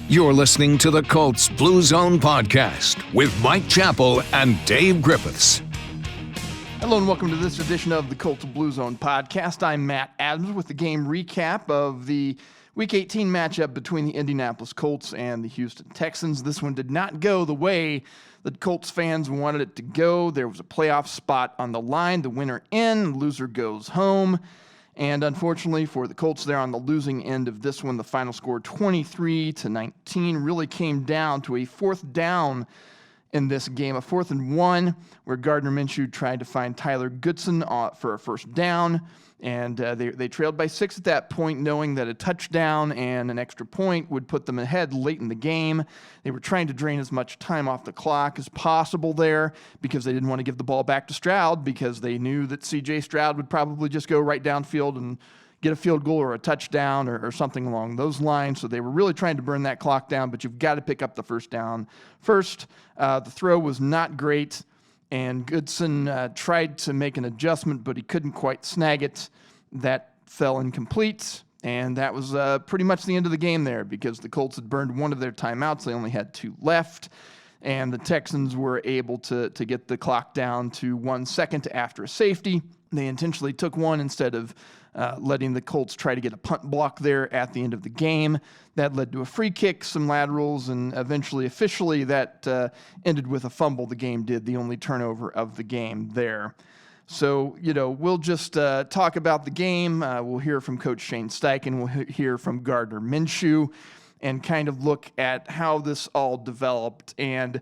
You're listening to the Colts Blue Zone Podcast with Mike Chappell and Dave Griffiths. Hello and welcome to this edition of the Colts Blue Zone Podcast. I'm Matt Adams with the game recap of the Week 18 matchup between the Indianapolis Colts and the Houston Texans. This one did not go the way that Colts fans wanted it to go. There was a playoff spot on the line. The winner in, loser goes home. And unfortunately for the Colts, they're on the losing end of this one. The final score 23-19 really came down to a fourth down in this game, a 4th and 1, where Gardner Minshew tried to find Tyler Goodson for a first down. And they trailed by 6 at that point, knowing that a touchdown and an extra point would put them ahead late in the game. They were trying to drain as much time off the clock as possible there because they didn't want to give the ball back to Stroud because they knew that C.J. Stroud would probably just go right downfield and get a field goal or a touchdown or something along those lines. So they were really trying to burn that clock down, but you've got to pick up the first down first. The throw was not great. And Goodson tried to make an adjustment, but he couldn't quite snag it. That fell incomplete, and that was pretty much the end of the game there because the Colts had burned one of their timeouts. They only had 2 left, and the Texans were able to get the clock down to 1 second after a safety. They intentionally took one instead of letting the Colts try to get a punt block there at the end of the game. That led to a free kick, some laterals, and eventually, officially, that ended with a fumble. The game did, the only turnover of the game there. So, we'll just talk about the game. We'll hear from Coach Shane Steichen. We'll hear from Gardner Minshew and kind of look at how this all developed. And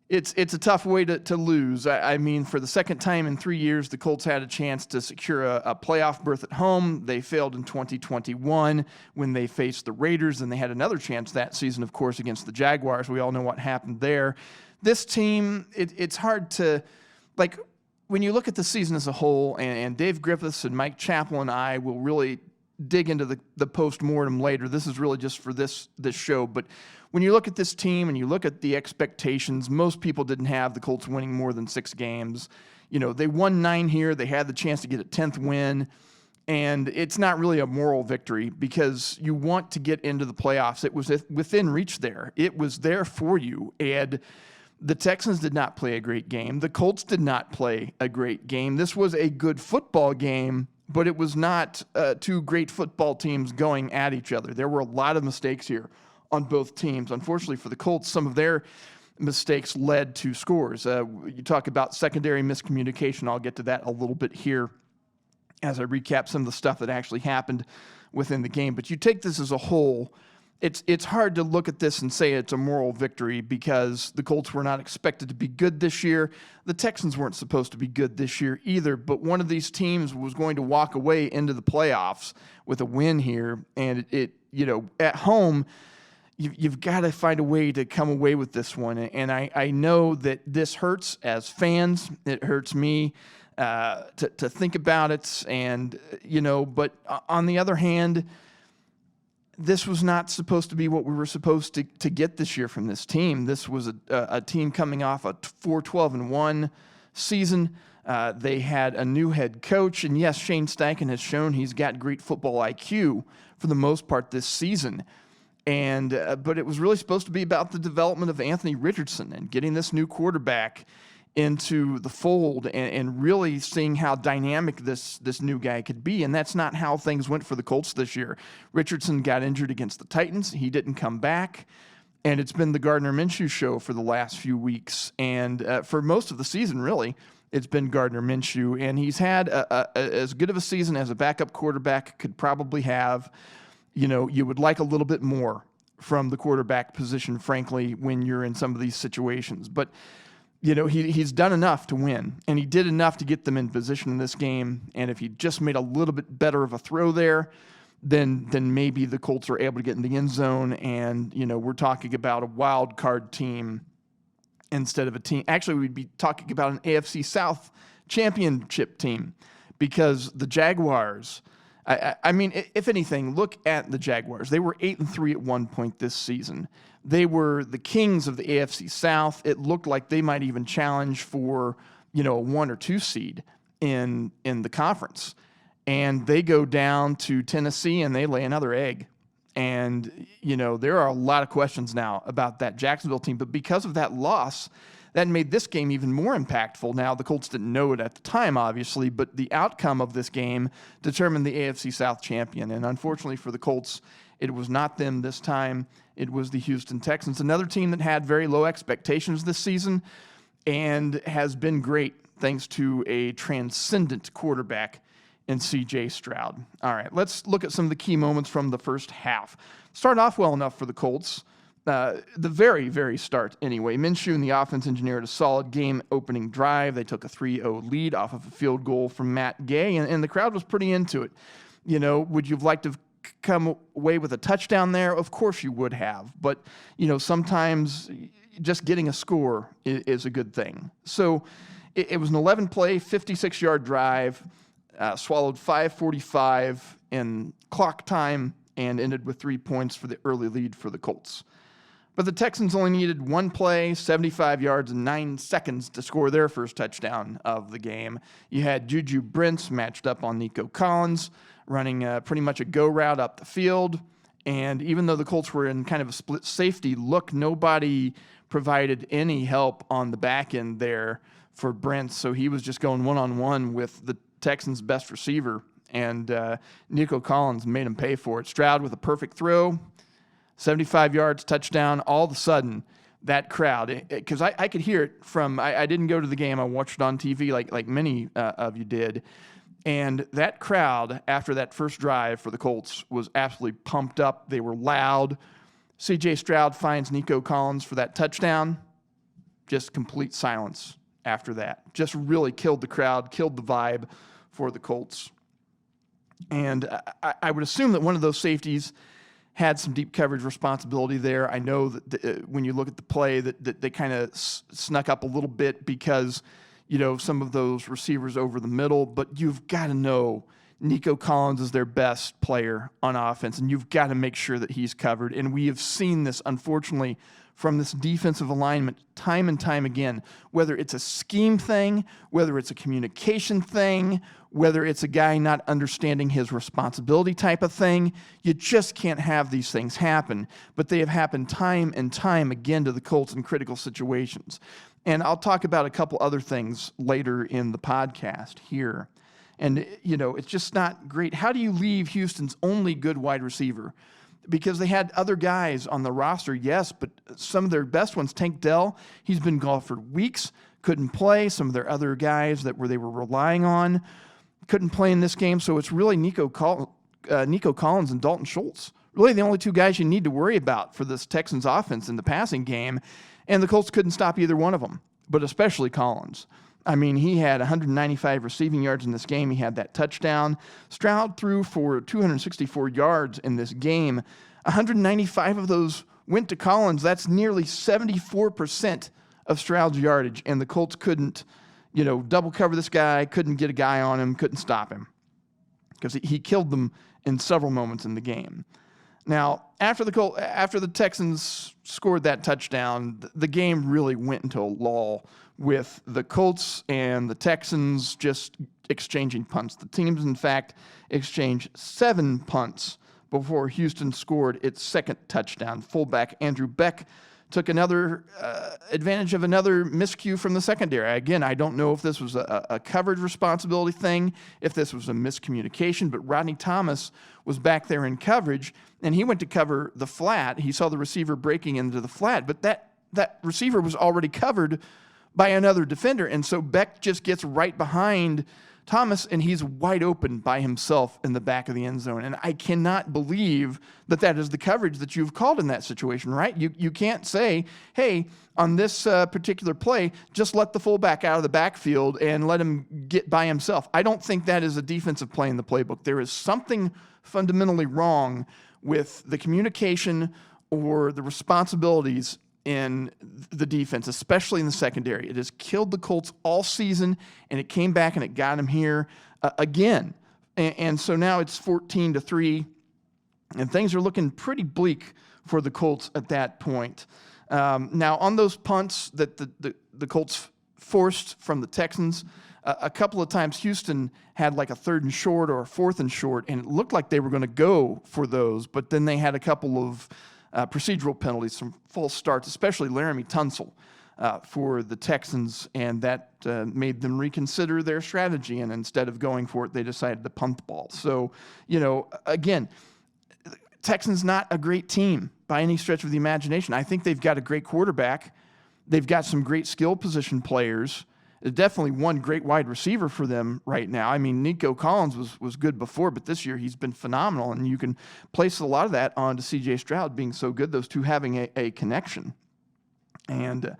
it's a tough way to lose. I mean, for the second time in 3 years, the Colts had a chance to secure a playoff berth at home. They failed in 2021 when they faced the Raiders, and they had another chance that season, of course, against the Jaguars. We all know what happened there. This team, it's hard to, when you look at the season as a whole, and Dave Griffiths and Mike Chappell and I will really dig into the post-mortem later. This is really just for this show, but when you look at this team and you look at the expectations, most people didn't have the Colts winning more than 6 games. They won 9 here. They had the chance to get a 10th win, and it's not really a moral victory because you want to get into the playoffs. It was within reach there. It was there for you, and the Texans did not play a great game. The Colts did not play a great game. This was a good football game, but it was not 2 great football teams going at each other. There were a lot of mistakes here on both teams. Unfortunately for the Colts, some of their mistakes led to scores. You talk about secondary miscommunication. I'll get to that a little bit here as I recap some of the stuff that actually happened within the game. But you take this as a whole, it's hard to look at this and say it's a moral victory because the Colts were not expected to be good this year. The Texans weren't supposed to be good this year either, but one of these teams was going to walk away into the playoffs with a win here. And at home, you've got to find a way to come away with this one. And I know that this hurts as fans. It hurts me to think about it. And, but on the other hand, this was not supposed to be what we were supposed to get this year from this team. This was a team coming off a 4-12-1 season. They had a new head coach. And yes, Shane Steichen has shown he's got great football IQ for the most part this season. And but it was really supposed to be about the development of Anthony Richardson and getting this new quarterback into the fold and really seeing how dynamic this new guy could be. And that's not how things went for the Colts this year. Richardson got injured against the Titans. He didn't come back. And it's been the Gardner Minshew show for the last few weeks. And for most of the season, really, it's been Gardner Minshew. And he's had as good of a season as a backup quarterback could probably have. You would like a little bit more from the quarterback position, frankly, when you're in some of these situations. But, he's done enough to win, and he did enough to get them in position in this game. And if he just made a little bit better of a throw there, then maybe the Colts are able to get in the end zone. And, we're talking about a wild card team instead of a team. Actually, we'd be talking about an AFC South championship team because the Jaguars – I mean, if anything, look at the Jaguars. They were 8-3 at one point this season. They were the kings of the AFC South. It looked like they might even challenge for, a 1 or 2 seed in the conference. And they go down to Tennessee and they lay another egg. And, there are a lot of questions now about that Jacksonville team. But because of that loss, that made this game even more impactful. Now, the Colts didn't know it at the time, obviously, but the outcome of this game determined the AFC South champion. And unfortunately for the Colts, it was not them this time. It was the Houston Texans, another team that had very low expectations this season and has been great thanks to a transcendent quarterback in C.J. Stroud. All right, let's look at some of the key moments from the first half. Started off well enough for the Colts. The very, very start anyway. Minshew and the offense engineered a solid game-opening drive. They took a 3-0 lead off of a field goal from Matt Gay, and the crowd was pretty into it. Would you have liked to have come away with a touchdown there? Of course you would have. But, sometimes just getting a score is a good thing. So it was an 11-play, 56-yard drive, swallowed 5:45 in clock time, and ended with 3 points for the early lead for the Colts. But the Texans only needed one play, 75 yards, and 9 seconds to score their first touchdown of the game. You had Juju Brents matched up on Nico Collins, running pretty much a go route up the field. And even though the Colts were in kind of a split safety look, nobody provided any help on the back end there for Brents. So he was just going one-on-one with the Texans' best receiver. And Nico Collins made him pay for it. Stroud with a perfect throw. 75 yards, touchdown. All of a sudden, that crowd, because I could hear it from, I didn't go to the game, I watched it on TV like many of you did, and that crowd, after that first drive for the Colts, was absolutely pumped up. They were loud. C.J. Stroud finds Nico Collins for that touchdown. Just complete silence after that. Just really killed the crowd, killed the vibe for the Colts. And I would assume that one of those safeties had some deep coverage responsibility there. I know that when you look at the play that they kind of snuck up a little bit because, some of those receivers over the middle, but you've got to know Nico Collins is their best player on offense, and you've got to make sure that he's covered. And we have seen this, unfortunately, from this defensive alignment time and time again, whether it's a scheme thing, whether it's a communication thing, whether it's a guy not understanding his responsibility type of thing. You just can't have these things happen. But they have happened time and time again to the Colts in critical situations. And I'll talk about a couple other things later in the podcast here. And, it's just not great. How do you leave Houston's only good wide receiver? Because they had other guys on the roster, yes, but some of their best ones, Tank Dell, he's been gone for weeks, couldn't play. Some of their other guys that they were relying on couldn't play in this game. So it's really Nico Collins and Dalton Schultz, really the only two guys you need to worry about for this Texans offense in the passing game. And the Colts couldn't stop either one of them, but especially Collins. I mean, he had 195 receiving yards in this game. He had that touchdown. Stroud threw for 264 yards in this game. 195 of those went to Collins. That's nearly 74% of Stroud's yardage, and the Colts couldn't, double cover this guy, couldn't get a guy on him, couldn't stop him because he killed them in several moments in the game. Now, after the Texans scored that touchdown, the game really went into a lull with the Colts and the Texans just exchanging punts. The teams, in fact, exchanged 7 punts before Houston scored its second touchdown. Fullback Andrew Beck took another advantage of another miscue from the secondary. Again, I don't know if this was a coverage responsibility thing, if this was a miscommunication, but Rodney Thomas was back there in coverage, and he went to cover the flat. He saw the receiver breaking into the flat, but that receiver was already covered by another defender, and so Beck just gets right behind Thomas, and he's wide open by himself in the back of the end zone. And I cannot believe that is the coverage that you've called in that situation, right? You can't say, hey, on this particular play, just let the fullback out of the backfield and let him get by himself. I don't think that is a defensive play in the playbook. There is something fundamentally wrong with the communication or the responsibilities in the defense, especially in the secondary. It has killed the Colts all season, and it came back and it got them here again. And so now it's 14-3, and things are looking pretty bleak for the Colts at that point. Now, on those punts that the Colts forced from the Texans, a couple of times Houston had like a 3rd and short or a 4th and short, and it looked like they were going to go for those, but then they had a couple of procedural penalties, some false starts, especially Laramie Tunsil for the Texans, and that made them reconsider their strategy, and instead of going for it, they decided to punt the ball. So, again, Texans not a great team by any stretch of the imagination. I think they've got a great quarterback. They've got some great skill position players. There's definitely one great wide receiver for them right now. I mean, Nico Collins was good before, but this year he's been phenomenal, and you can place a lot of that onto C.J. Stroud being so good, those two having a connection. And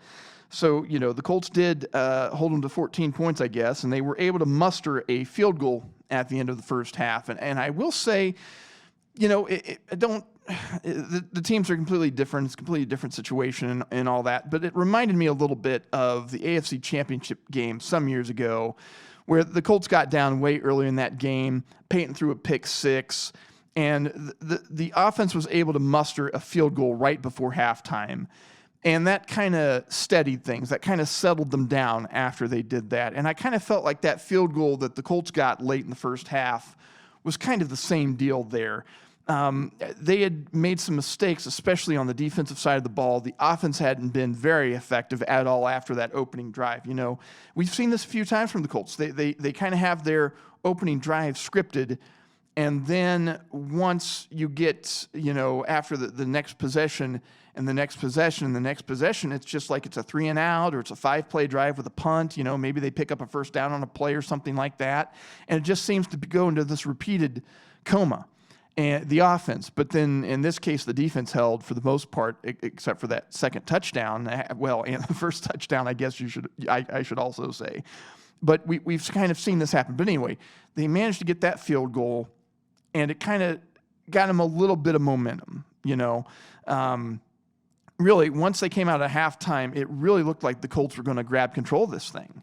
so, the Colts did hold them to 14 points, I guess, and they were able to muster a field goal at the end of the first half. And I will say, the teams are completely different. It's a completely different situation and all that. But it reminded me a little bit of the AFC Championship game some years ago where the Colts got down way earlier in that game. Peyton threw a pick six, and the offense was able to muster a field goal right before halftime. And that kind of steadied things. That kind of settled them down after they did that. And I kind of felt like that field goal that the Colts got late in the first half was kind of the same deal there. They had made some mistakes, especially on the defensive side of the ball. The offense hadn't been very effective at all after that opening drive. We've seen this a few times from the Colts. They kind of have their opening drive scripted, and then once you get, after the next possession and the next possession and the next possession, it's just like it's a 3-and-out or it's a 5-play drive with a punt. Maybe they pick up a first down on a play or something like that, and it just seems to go into this repeated coma. And the offense, but then in this case, the defense held for the most part, except for that second touchdown. Well, and the first touchdown, I guess I should also say. But we've kind of seen this happen. But anyway, they managed to get that field goal, and it kind of got them a little bit of momentum. Really, once they came out of halftime, it really looked like the Colts were going to grab control of this thing.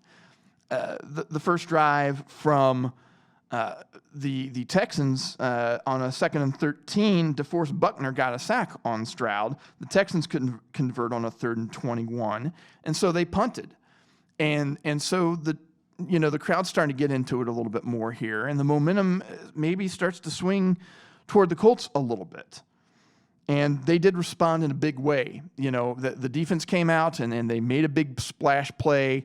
The first drive from the Texans on a 2nd and 13, DeForest Buckner got a sack on Stroud. The Texans couldn't convert on a 3rd and 21, and so they punted. And so the crowd's starting to get into it a little bit more here, and the momentum maybe starts to swing toward the Colts a little bit. And they did respond in a big way. The defense came out and they made a big splash play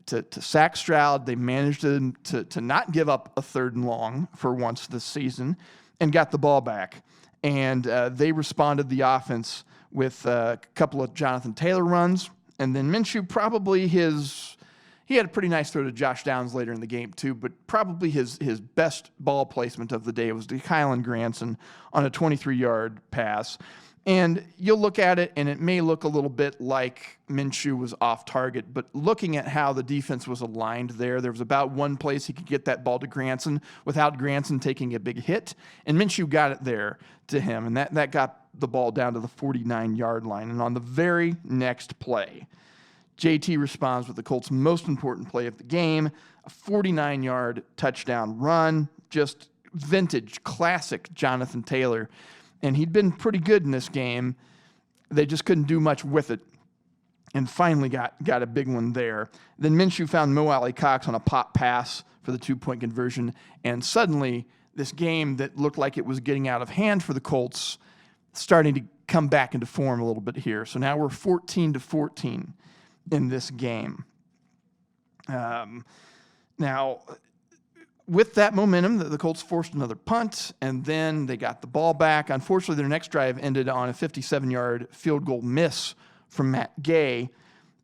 to sack Stroud. They managed to not give up a 3rd and long for once this season and got the ball back. And they responded, the offense, with a couple of Jonathan Taylor runs. And then Minshew, probably he had a pretty nice throw to Josh Downs later in the game too, but probably his best ball placement of the day was to Kylan Granson on a 23-yard pass. And you'll look at it, and it may look a little bit like Minshew was off target, but looking at how the defense was aligned there was about one place he could get that ball to Granson without Granson taking a big hit, and Minshew got it there to him, and that got the ball down to the 49-yard line. And on the very next play, JT responds with the Colts' most important play of the game, a 49-yard touchdown run, just vintage, classic Jonathan Taylor. And he'd been pretty good in this game. They just couldn't do much with it, and finally got a big one there. Then Minshew found Mo Alley-Cox on a pop pass for the 2-point conversion, and suddenly this game that looked like it was getting out of hand for the Colts starting to come back into form a little bit here. So now we're 14-14 in this game. Now, with that momentum, the Colts forced another punt, and then they got the ball back. Unfortunately, their next drive ended on a 57-yard field goal miss from Matt Gay,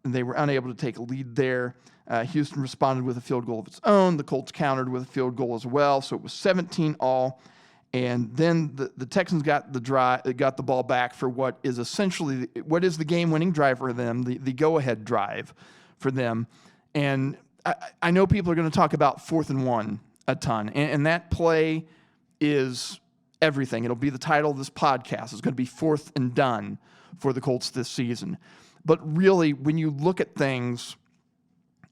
and they were unable to take a lead there. Houston responded with a field goal of its own. The Colts countered with a field goal as well, so it was 17-all. And then the Texans got the ball back for what is the game-winning drive for them, the go-ahead drive for them. And I know people are going to talk about 4th and 1 a ton, and that play is everything. It'll be the title of this podcast. It's going to be 4th and done for the Colts this season. But really, when you look at things,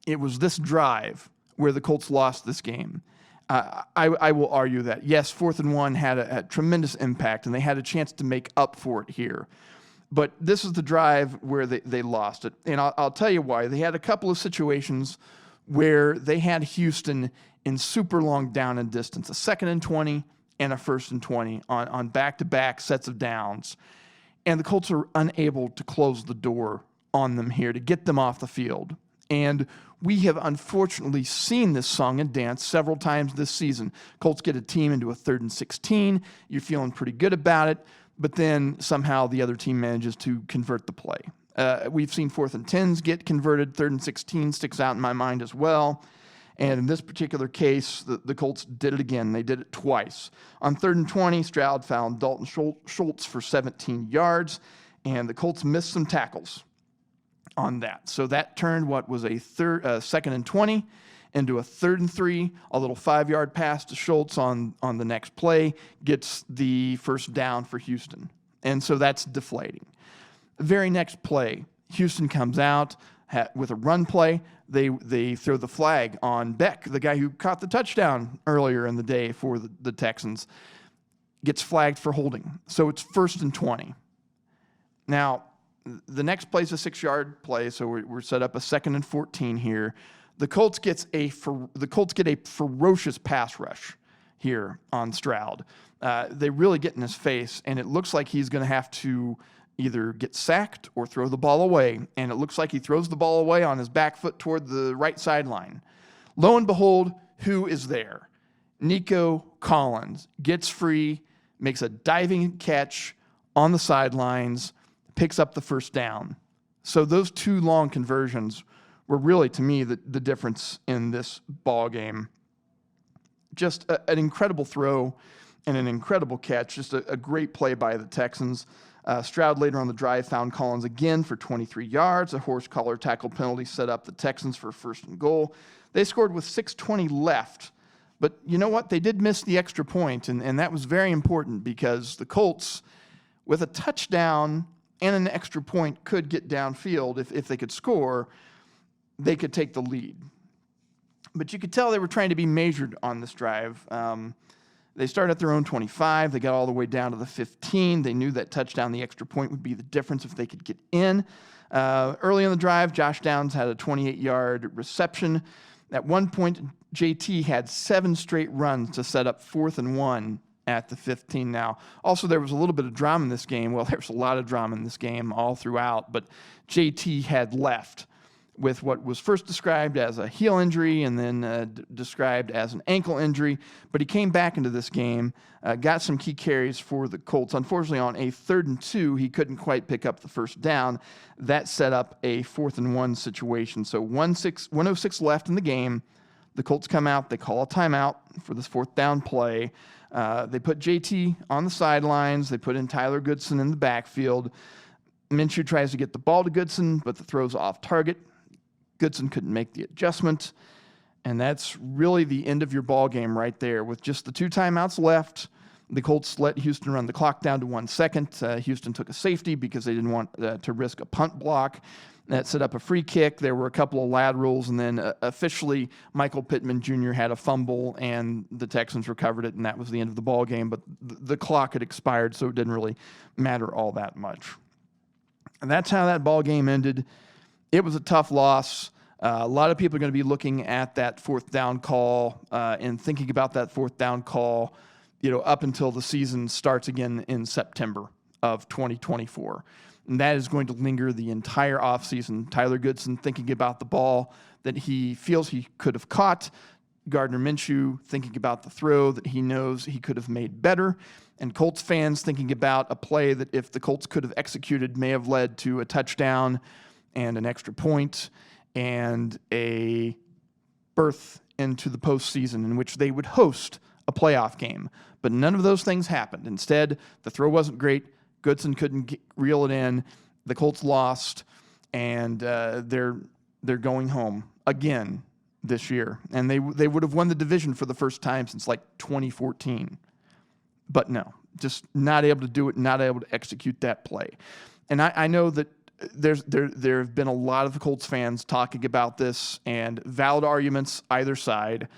it was this drive where the Colts lost this game. I will argue that, yes, 4th and 1 had a tremendous impact, and they had a chance to make up for it here. But this is the drive where they lost it. And I'll tell you why. They had a couple of situations where they had Houston in super long down and distance, a 2nd and 20 and a 1st and 20 on back-to-back sets of downs. And the Colts are unable to close the door on them here to get them off the field. And we have unfortunately seen this song and dance several times this season. Colts get a team into a 3rd and 16. You're feeling pretty good about it, but then somehow the other team manages to convert the play. We've seen 4th and 10s get converted. 3rd and 16 sticks out in my mind as well. And in this particular case, the Colts did it again. They did it twice. On 3rd and 20, Stroud found Dalton Schultz for 17 yards, and the Colts missed some tackles on that. So that turned what was a 2nd and 20 into a 3rd and 3. A little 5-yard pass to Schultz on the next play gets the first down for Houston. And so that's deflating. The very next play, Houston comes out with a run play. They throw the flag on Beck, the guy who caught the touchdown earlier in the day for the Texans, gets flagged for holding. So it's 1st and 20. Now, the next play is a 6-yard play, so we're set up a 2nd and 14 here. The Colts get a ferocious pass rush here on Stroud. They really get in his face, and it looks like he's going to have to either get sacked or throw the ball away. And it looks like he throws the ball away on his back foot toward the right sideline. Lo and behold, who is there? Nico Collins gets free, makes a diving catch on the sidelines, picks up the first down. So those 2 long conversions were really, to me, the difference in this ball game. Just an incredible throw and an incredible catch. Just a great play by the Texans. Stroud later on the drive found Collins again for 23 yards. A horse collar tackle penalty set up the Texans for 1st and goal. They scored with 6:20 left. But you know what? They did miss the extra point, and that was very important because the Colts, with a touchdown and an extra point, could get downfield. If they could score, they could take the lead. But you could tell they were trying to be measured on this drive. They started at their own 25. They got all the way down to the 15. They knew that touchdown, the extra point, would be the difference if they could get in. Early in the drive, Josh Downs had a 28-yard reception. At one point, JT had 7 straight runs to set up 4th and 1 at the 15 now. Also, there was a little bit of drama in this game. Well, there was a lot of drama in this game all throughout, but JT had left with what was first described as a heel injury and then described as an ankle injury. But he came back into this game, got some key carries for the Colts. Unfortunately, on a 3rd and 2, he couldn't quite pick up the first down. That set up a 4th and 1 situation. So 1:06 left in the game. The Colts come out. They call a timeout for this 4th down play. They put JT on the sidelines. They put in Tyler Goodson in the backfield. Minshew tries to get the ball to Goodson, but the throw's off target. Goodson couldn't make the adjustment, and that's really the end of your ball game right there. With just the 2 timeouts left, the Colts let Houston run the clock down to 1 second. Houston took a safety because they didn't want to risk a punt block. That set up a free kick. There were a couple of laterals, and then officially Michael Pittman Jr. had a fumble, and the Texans recovered it, and that was the end of the ball game. But the clock had expired, so it didn't really matter all that much. And that's how that ball game ended. It was a tough loss. A lot of people are going to be looking at that 4th down call and thinking about that 4th down call, up until the season starts again in September of 2024. And that is going to linger the entire offseason. Tyler Goodson thinking about the ball that he feels he could have caught. Gardner Minshew thinking about the throw that he knows he could have made better. And Colts fans thinking about a play that, if the Colts could have executed, may have led to a touchdown and an extra point and a berth into the postseason in which they would host a playoff game. But none of those things happened. Instead, the throw wasn't great. Goodson couldn't reel it in. The Colts lost, and they're going home again this year. And they would have won the division for the first time since 2014. But no, just not able to do it, not able to execute that play. And I know that there have been a lot of Colts fans talking about this, and valid arguments either side.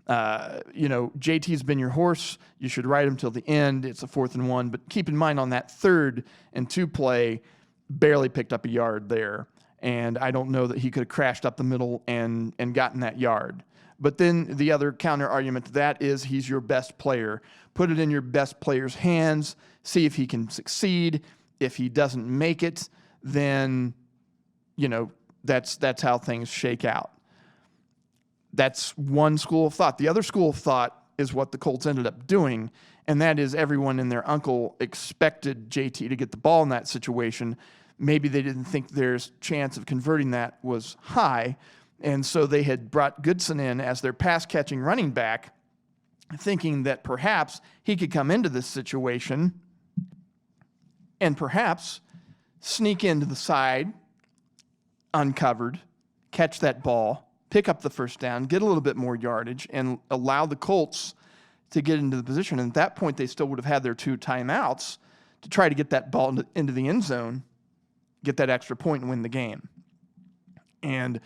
JT's been your horse. You should ride him till the end. It's a 4th and 1, but keep in mind on that 3rd and 2 play, barely picked up a yard there. And I don't know that he could have crashed up the middle and gotten that yard. But then the other counter argument to that is he's your best player. Put it in your best player's hands. See if he can succeed. If he doesn't make it, then, that's how things shake out. That's one school of thought. The other school of thought is what the Colts ended up doing, and that is everyone and their uncle expected JT to get the ball in that situation. Maybe they didn't think their chance of converting that was high, and so they had brought Goodson in as their pass-catching running back, thinking that perhaps he could come into this situation and perhaps sneak into the side uncovered, catch that ball, pick up the first down, get a little bit more yardage, and allow the Colts to get into the position. And at that point, they still would have had their 2 timeouts to try to get that ball into the end zone, get that extra point, and win the game. And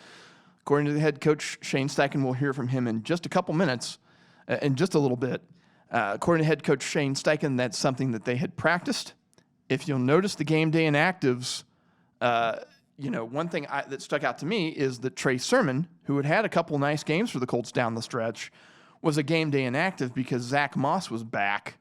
according to the head coach, Shane Steichen, we'll hear from him in just a couple minutes, in just a little bit. According to head coach Shane Steichen, that's something that they had practiced. If you'll notice the game day inactives, one thing that stuck out to me is that Trey Sermon, who had a couple nice games for the Colts down the stretch, was a game day inactive because Zach Moss was back,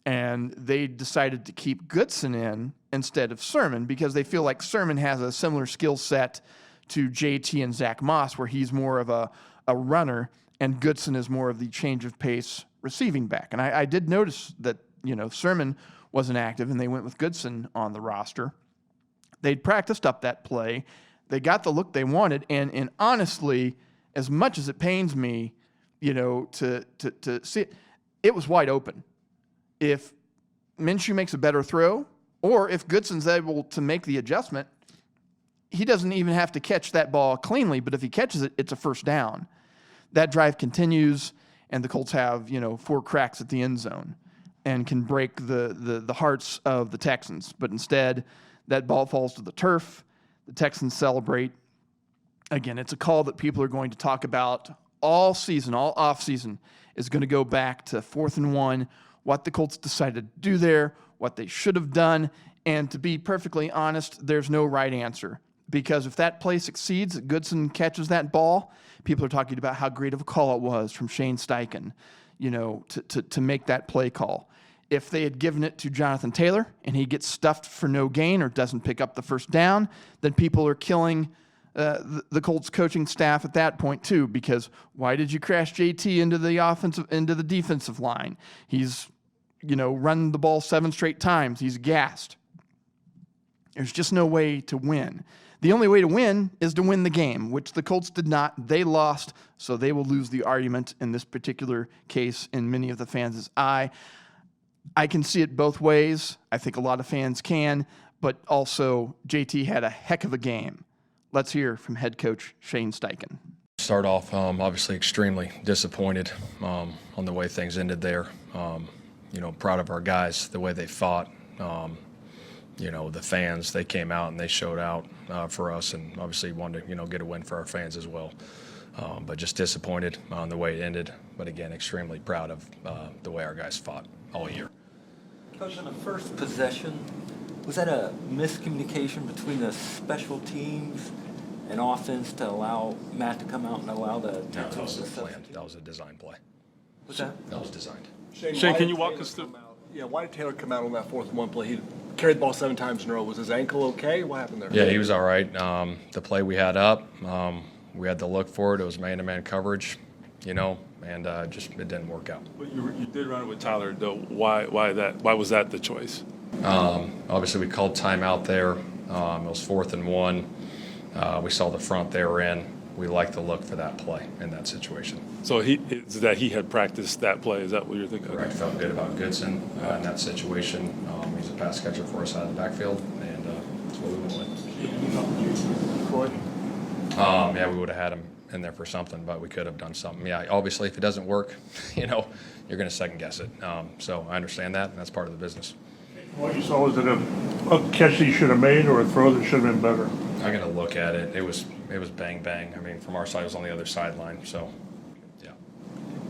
and they decided to keep Goodson in instead of Sermon because they feel like Sermon has a similar skill set to JT and Zach Moss, where he's more of a runner and Goodson is more of the change of pace receiving back. And I did notice that, Sermon wasn't active, and they went with Goodson on the roster. They'd practiced up that play. They got the look they wanted, and honestly, as much as it pains me, to see it, it was wide open. If Minshew makes a better throw, or if Goodson's able to make the adjustment, he doesn't even have to catch that ball cleanly, but if he catches it, it's a first down. That drive continues, and the Colts have, 4 cracks at the end zone and can break the hearts of the Texans. But instead, that ball falls to the turf. The Texans celebrate. Again, it's a call that people are going to talk about all season, all offseason, is going to go back to 4th and 1, what the Colts decided to do there, what they should have done. And to be perfectly honest, there's no right answer. Because if that play succeeds, Goodson catches that ball, people are talking about how great of a call it was from Shane Steichen, to make that play call. If they had given it to Jonathan Taylor and he gets stuffed for no gain or doesn't pick up the first down, then people are killing the Colts coaching staff at that point too, because why did you crash JT into the defensive line? He's, run the ball 7 straight times. He's gassed. There's just no way to win. The only way to win is to win the game, which the Colts did not. They lost, so they will lose the argument in this particular case in many of the fans' eye. I can see it both ways. I think a lot of fans can, but also JT had a heck of a game. Let's hear from head coach Shane Steichen. Start off, obviously extremely disappointed on the way things ended there. Proud of our guys, the way they fought. The fans, they came out and they showed out for us, and obviously wanted to, get a win for our fans as well. But just disappointed on the way it ended. But again, extremely proud of the way our guys fought all year. Coach, on the first possession, was that a miscommunication between the special teams and offense to allow Matt to come out and allow the No, that was planned. That was a design play. What's that? That was designed. Shane, can you walk us through? Why did Taylor come out on that 4th and 1 play? He carried the ball 7 times in a row. Was his ankle okay? What happened there? Yeah, he was all right. The play we had up, we had to look for it. It was man-to-man coverage, and just it didn't work out. But you did run it with Tyler, though. Why that? Why was that the choice? Obviously, we called timeout there. It was 4th and 1. We saw the front they were in. We liked the look for that play in that situation. So he had practiced that play. Is that what you're thinking? Correct. Felt good about Goodson in that situation. He's a pass catcher for us out of the backfield, and that's what we went with. Troy? We would have had him in there for something, but we could have done something. Yeah, obviously, if it doesn't work, you're going to second guess it. So I understand that, and that's part of the business. What you saw, was it a catch that you should have made or a throw that should have been better? I'm going to look at it. It was bang, bang. I mean, from our side, it was on the other sideline. So, yeah.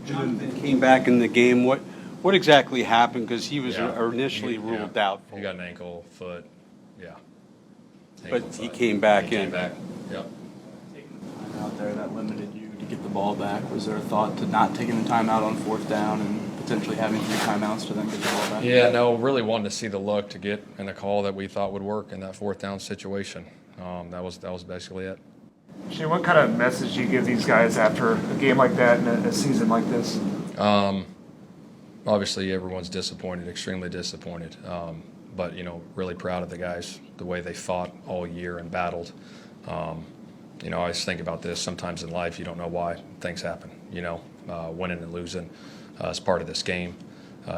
Jonathan came back in the game. What exactly happened? Because he was initially ruled out. He got an ankle, foot. Yeah. But he came back in. Yep. Out there that limited you to get the ball back. Was there a thought to not taking the timeout on fourth down and potentially having 3 timeouts to then get the ball back? Yeah, no, really wanted to see the look to get in a call that we thought would work in that fourth down situation. That was basically it. Shane, what kind of message do you give these guys after a game like that and a season like this? Obviously, everyone's disappointed, extremely disappointed. But, really proud of the guys, the way they fought all year and battled. I always think about this. Sometimes in life, you don't know why things happen. Winning and losing is part of this game.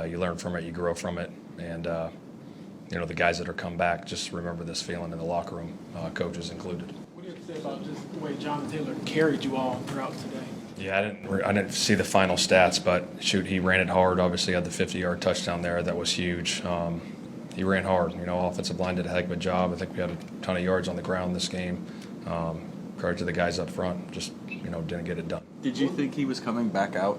You learn from it, you grow from it. And, the guys that are come back, just remember this feeling in the locker room, coaches included. What do you have to say about just the way Jonathan Taylor carried you all throughout today? Yeah, I didn't see the final stats, but shoot, he ran it hard. Obviously, had the 50-yard touchdown there. That was huge. He ran hard. Offensive line did a heck of a job. I think we had a ton of yards on the ground this game. Credit to the guys up front, just didn't get it done. Did you think he was coming back out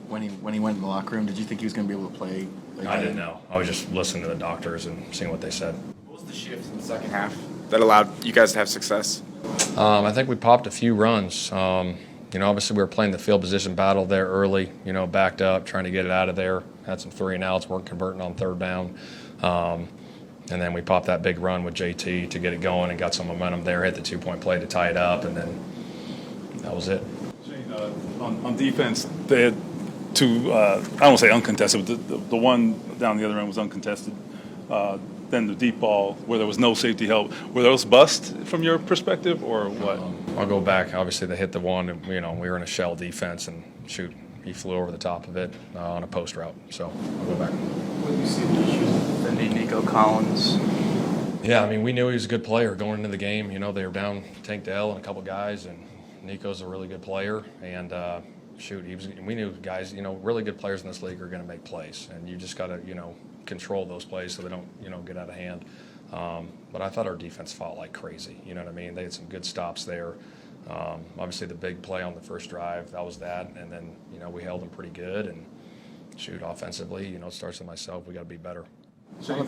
when he went in the locker room? Did you think he was going to be able to play? I didn't know. I was just listening to the doctors and seeing what they said. What was the shift in the second half that allowed you guys to have success? I think we popped a few runs. Obviously we were playing the field position battle there early, backed up, trying to get it out of there. Had some 3-and-outs, weren't converting on third down. And then we popped that big run with JT to get it going and got some momentum there, hit the 2-point play to tie it up, and then that was it. Shane, on defense, they had 2, I don't want to say uncontested, but the one down the other end was uncontested. Then the deep ball where there was no safety help. Were those bust from your perspective or what? I'll go back. Obviously, they hit the one, and we were in a shell defense, and shoot, he flew over the top of it on a post route. So I'll go back. What do you see the issues with defending Nico Collins? Yeah, we knew he was a good player going into the game. They were down Tank Dell and a couple guys, and Nico's a really good player. And we knew guys, really good players in this league are going to make plays, and you just got to, control those plays so they don't, get out of hand. But I thought our defense fought like crazy. You know what I mean? They had some good stops there. Obviously, the big play on the first drive, that was that. And then, we held them pretty good. And shoot, offensively, it starts with myself. We got to be better. Shane,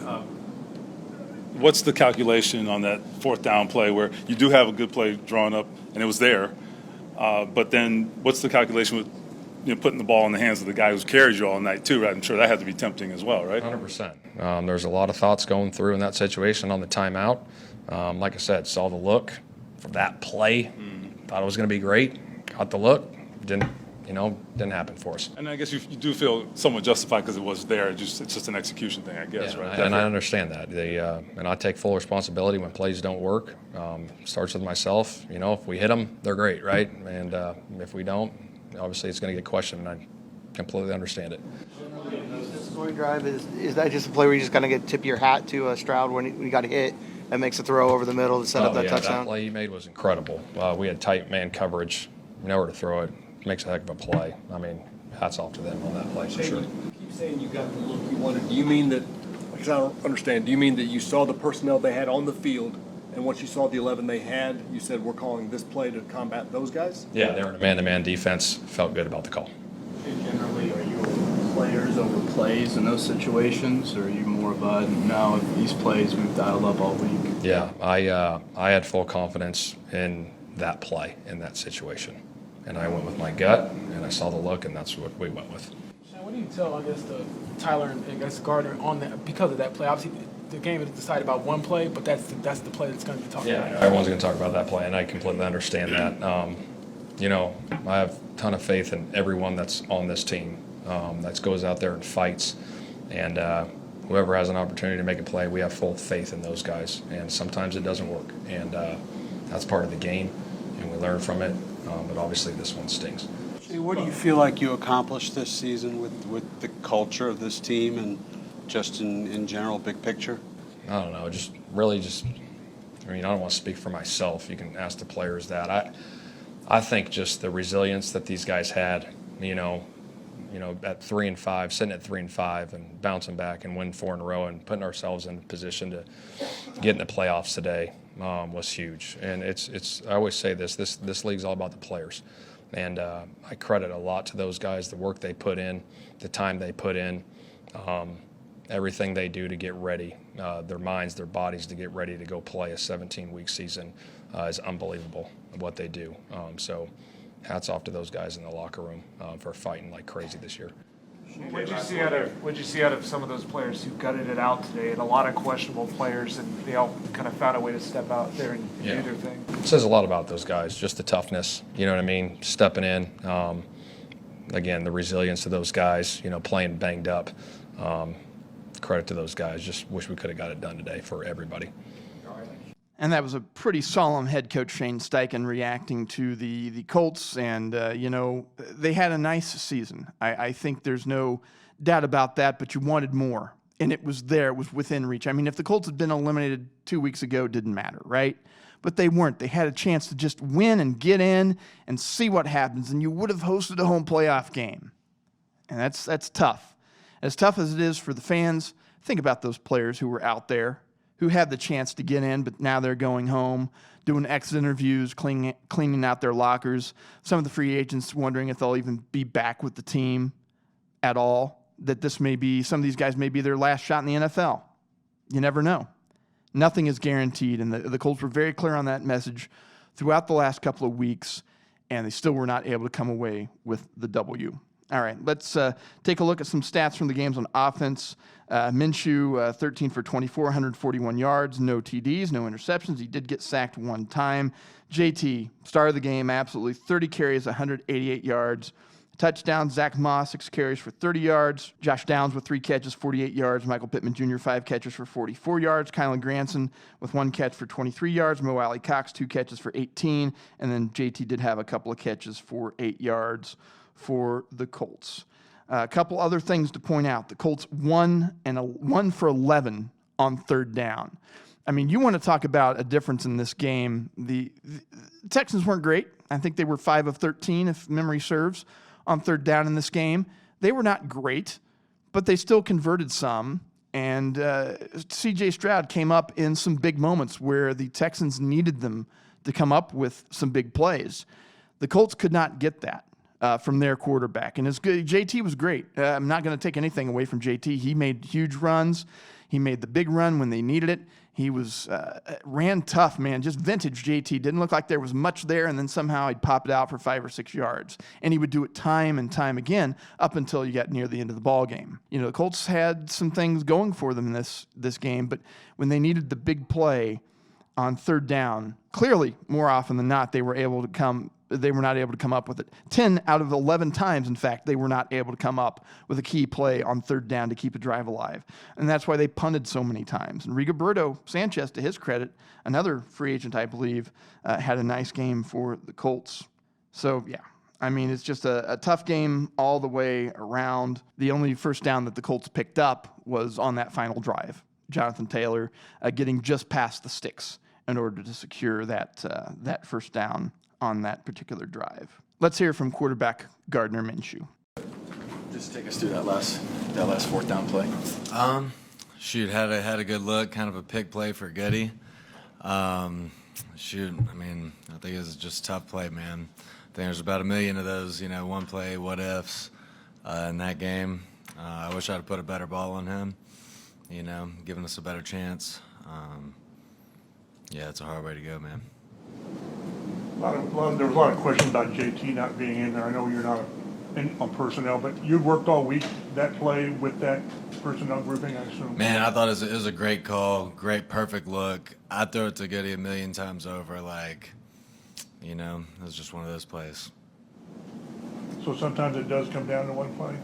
what's the calculation on that fourth down play where you do have a good play drawn up and it was there? But then what's the calculation with putting the ball in the hands of the guy who's carried you all night too, right? I'm sure that had to be tempting as well, right? 100%. There's a lot of thoughts going through in that situation on the timeout. Like I said, saw the look for that play. Thought it was going to be great. Got the look. Didn't happen for us. And I guess you do feel somewhat justified because it was there. It's just an execution thing, I guess, right? And I understand that. And I take full responsibility when plays don't work. Starts with myself. If we hit them, they're great, right? And if we don't, obviously it's going to get questioned, and I completely understand it. The scoring drive, is that just a play where you just kind of tip your hat to Stroud when he got hit and makes a throw over the middle to set up that touchdown? That play he made was incredible. We had tight man coverage, nowhere to throw it. Makes a heck of a play. Hats off to them on that play for sure. You keep saying you got the look you wanted. Do you mean that, because I don't understand, do you mean that you saw the personnel they had on the field, and once you saw the 11 they had, you said we're calling this play to combat those guys? Yeah, they were in a man-to-man defense. Felt good about the call. Generally, are you players over plays in those situations, or are you more of a, no, these plays we've dialed up all week? Yeah, I had full confidence in that play, in that situation. And I went with my gut, and I saw the look, and that's what we went with. Shane, what do you tell, to Tyler and Gardner on that, because of that play? Obviously, the game is decided about one play, but that's the play that's going to be talked about. Yeah, everyone's going to talk about that play, and I completely understand that. I have a ton of faith in everyone that's on this team that goes out there and fights. And whoever has an opportunity to make a play, we have full faith in those guys. And sometimes it doesn't work, and that's part of the game, and we learn from it. But obviously this one stings. What do you feel like you accomplished this season with the culture of this team and just in general, big picture? I don't know, I don't want to speak for myself. You can ask the players that. I think just the resilience that these guys had, at 3-5, sitting at 3-5 and bouncing back and win 4 in a row and putting ourselves in a position to get in the playoffs today was huge. And it's I always say this league's all about the players. And I credit a lot to those guys, the work they put in, the time they put in. everything they do to get ready, their minds, their bodies to get ready to go play a 17-week season is unbelievable what they do. So hats off to those guys in the locker room for fighting like crazy this year. What'd you see out of some of those players who gutted it out today? And a lot of questionable players, and they all kind of found a way to step out there and do their thing. It says a lot about those guys, just the toughness, you know what I mean, stepping in. Again, the resilience of those guys, playing banged up. Credit to those guys. Just wish we could have got it done today for everybody. And that was a pretty solemn head coach, Shane Steichen, reacting to the Colts. And, they had a nice season. I think there's no doubt about that, but you wanted more. And it was there. It was within reach. I mean, if the Colts had been eliminated 2 weeks ago, it didn't matter, right? But they weren't. They had a chance to just win and get in and see what happens. And you would have hosted a home playoff game. And that's tough. As tough as it is for the fans, think about those players who were out there, who had the chance to get in, but now they're going home, doing exit interviews, cleaning out their lockers. Some of the free agents wondering if they'll even be back with the team at all, that some of these guys may be their last shot in the NFL. You never know. Nothing is guaranteed, and the Colts were very clear on that message throughout the last couple of weeks, and they still were not able to come away with the W. All right, let's take a look at some stats from the games on offense. Minshew, 13 for 24, 141 yards, no TDs, no interceptions. He did get sacked one time. JT, star of the game, absolutely. 30 carries, 188 yards. Touchdown, Zach Moss, 6 carries for 30 yards. Josh Downs with 3 catches, 48 yards. Michael Pittman Jr., 5 catches for 44 yards. Kylan Granson with 1 catch for 23 yards. Mo Alley Cox, 2 catches for 18. And then JT did have a couple of catches for 8 yards for the Colts. A couple other things to point out. The Colts won for 11 on third down. I mean, you want to talk about a difference in this game. The Texans weren't great. I think they were 5 of 13, if memory serves, on third down in this game. They were not great, but they still converted some. And C.J. Stroud came up in some big moments where the Texans needed them to come up with some big plays. The Colts could not get that from their quarterback. And JT was great. I'm not going to take anything away from JT. He made huge runs. He made the big run when they needed it. He ran tough, man, just vintage JT. Didn't look like there was much there, and then somehow he'd pop it out for 5 or 6 yards. And he would do it time and time again up until you got near the end of the ball game. The Colts had some things going for them in this game, but when they needed the big play on third down, clearly, more often than not, they were not able to come up with it. 10 out of 11 times, in fact, they were not able to come up with a key play on third down to keep a drive alive. And that's why they punted so many times. And Rigoberto Sanchez, to his credit, another free agent, I believe, had a nice game for the Colts. So, yeah, I mean, it's just a tough game all the way around. The only first down that the Colts picked up was on that final drive. Jonathan Taylor getting just past the sticks in order to secure that first down on that particular drive. Let's hear from quarterback Gardner Minshew. Just take us through that last fourth down play. Had a good look, kind of a pick play for Goody. I mean, I think it was just a tough play, man. I think there's about 1 million of those, one play what ifs in that game. I wish I'd have put a better ball on him, giving us a better chance. It's a hard way to go, man. There was a lot of questions about JT not being in there. I know you're not on personnel, but you worked all week that play with that personnel grouping, I assume. Man, I thought it was a great call, great, perfect look. I'd throw it to Goody 1 million times over. It was just one of those plays. So sometimes it does come down to one play?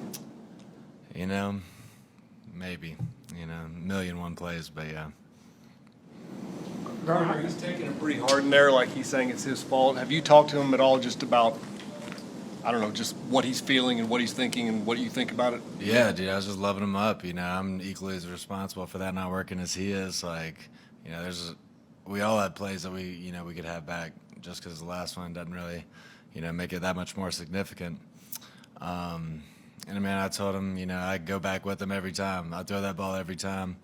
Maybe. 1,000,001 plays, but yeah. Gardner, he's taking it pretty hard in there, like he's saying it's his fault. Have you talked to him at all just about, just what he's feeling and what he's thinking and what you think about it? Yeah, dude, I was just loving him up. I'm equally as responsible for that not working as he is. We all had plays that we could have back just because the last one doesn't really, make it that much more significant. And, man, I told him, I'd go back with him every time. I'd throw that ball every time.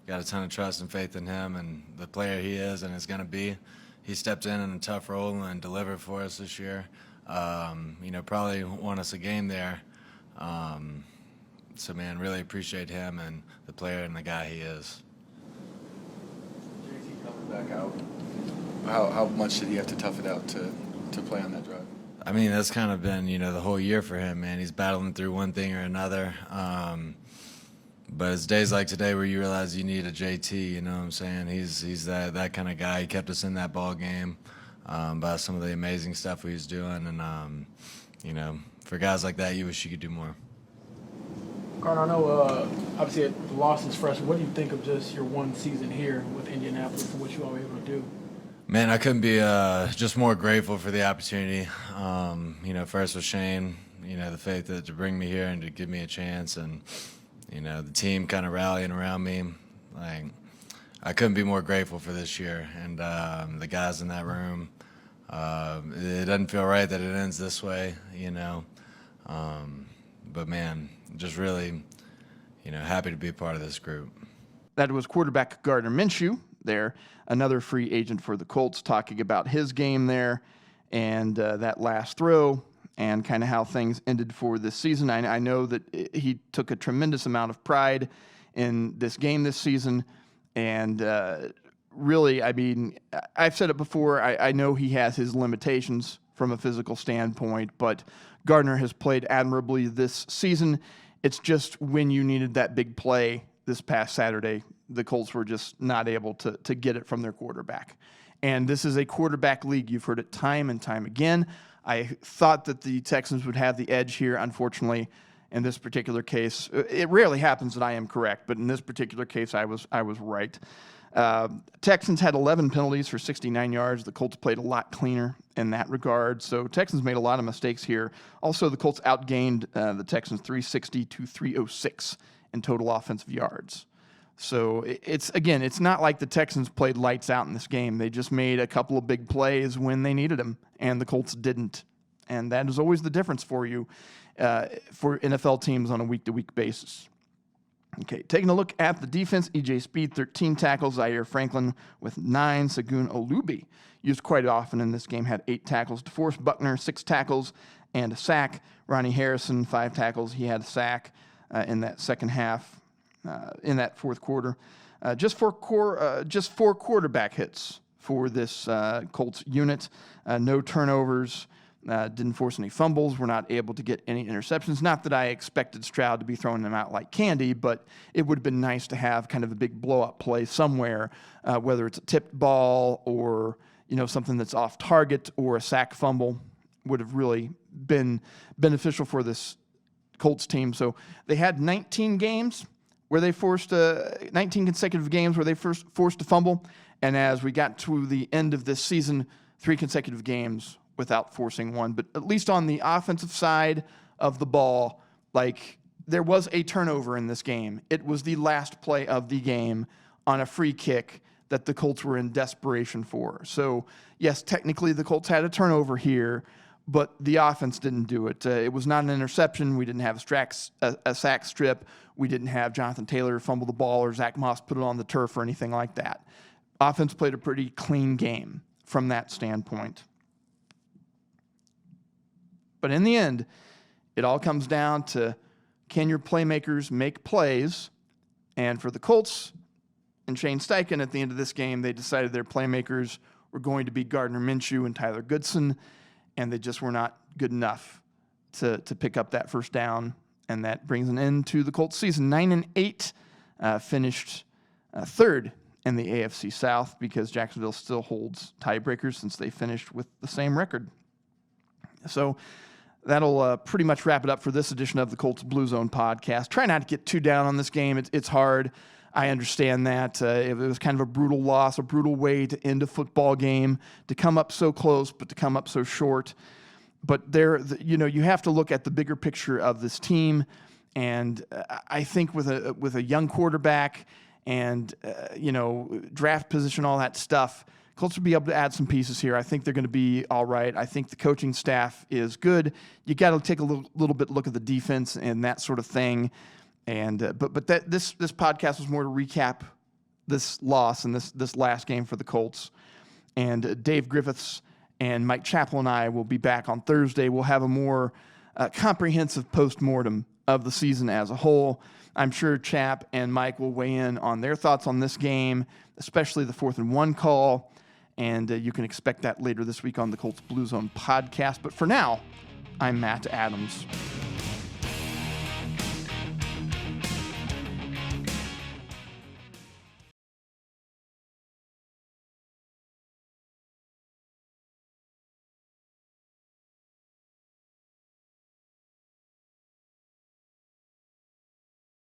Got a ton of trust and faith in him and the player he is and is going to be. He stepped in a tough role and delivered for us this year. Probably won us a game there. So, man, really appreciate him and the player and the guy he is. JT coming back out. How much did he have to tough it out to play on that drive? I mean, that's kind of been, the whole year for him, man. He's battling through one thing or another. But it's days like today where you realize you need a JT, you know what I'm saying? He's that kind of guy. He kept us in that ball game by some of the amazing stuff he was doing. And, for guys like that, you wish you could do more. Gardner, I know obviously the loss is fresh. What do you think of just your one season here with Indianapolis and what you all were able to do? Man, I couldn't be just more grateful for the opportunity. First with Shane, the faith to bring me here and to give me a chance, and the team kind of rallying around me. Like, I couldn't be more grateful for this year, and the guys in that room. It doesn't feel right that it ends this way, but man, just really, happy to be a part of this group. That was quarterback Gardner Minshew there, another free agent for the Colts, talking about his game there and that last throw and kind of how things ended for this season. I know that he took a tremendous amount of pride in this game this season, and really, I mean, I've said it before, I know he has his limitations from a physical standpoint, but Gardner has played admirably this season. It's just when you needed that big play this past Saturday, the Colts were just not able to get it from their quarterback. And this is a quarterback league. You've heard it time and time again. I thought that the Texans would have the edge here. Unfortunately, in this particular case, it rarely happens that I am correct, but in this particular case, I was right. Texans had 11 penalties for 69 yards. The Colts played a lot cleaner in that regard. So Texans made a lot of mistakes here. Also, the Colts outgained the Texans 360 to 306 in total offensive yards. So it's not like the Texans played lights out in this game. They just made a couple of big plays when they needed them, and the Colts didn't. And that is always the difference for you for NFL teams on a week-to-week basis. Okay, taking a look at the defense, E.J. Speed, 13 tackles. Zaire Franklin with 9. Segun Olubi, used quite often in this game, had 8 tackles. DeForest Buckner, 6 tackles and a sack. Ronnie Harrison, 5 tackles. He had a sack in that second half, in that fourth quarter. Just 4 quarterback hits for this Colts unit. No turnovers. Didn't force any fumbles. We're not able to get any interceptions. Not that I expected Stroud to be throwing them out like candy, but it would have been nice to have kind of a big blow-up play somewhere, whether it's a tipped ball or something that's off target or a sack fumble would have really been beneficial for this Colts team. So they had 19 games where they forced 19 consecutive games where they forced a fumble, and as we got to the end of this season, 3 consecutive games without forcing one. But at least on the offensive side of the ball, there was a turnover in this game. It was the last play of the game on a free kick that the Colts were in desperation for. So, yes, technically the Colts had a turnover here, but the offense didn't do it. It was not an interception. We didn't have a sack strip. We didn't have Jonathan Taylor fumble the ball or Zach Moss put it on the turf or anything like that. Offense played a pretty clean game from that standpoint. But in the end, it all comes down to, can your playmakers make plays? And for the Colts and Shane Steichen at the end of this game, they decided their playmakers were going to be Gardner Minshew and Tyler Goodson, and they just were not good enough to pick up that first down. And that brings an end to the Colts season. 9-8, finished third in the AFC South because Jacksonville still holds tiebreakers since they finished with the same record. So that'll pretty much wrap it up for this edition of the Colts Blue Zone Podcast. Try not to get too down on this game. It's hard. I understand that. It was kind of a brutal loss, a brutal way to end a football game, to come up so close, but to come up so short. But you have to look at the bigger picture of this team. And I think with a young quarterback and, draft position, all that stuff, Colts will be able to add some pieces here. I think they're going to be all right. I think the coaching staff is good. You got to take a little bit look at the defense and that sort of thing. And this podcast was more to recap this loss and this last game for the Colts. And Dave Griffiths and Mike Chappell and I will be back on Thursday. We'll have a more comprehensive postmortem of the season as a whole. I'm sure Chap and Mike will weigh in on their thoughts on this game, especially the 4th and 1 call. And you can expect that later this week on the Colts Blue Zone podcast. But for now, I'm Matt Adams.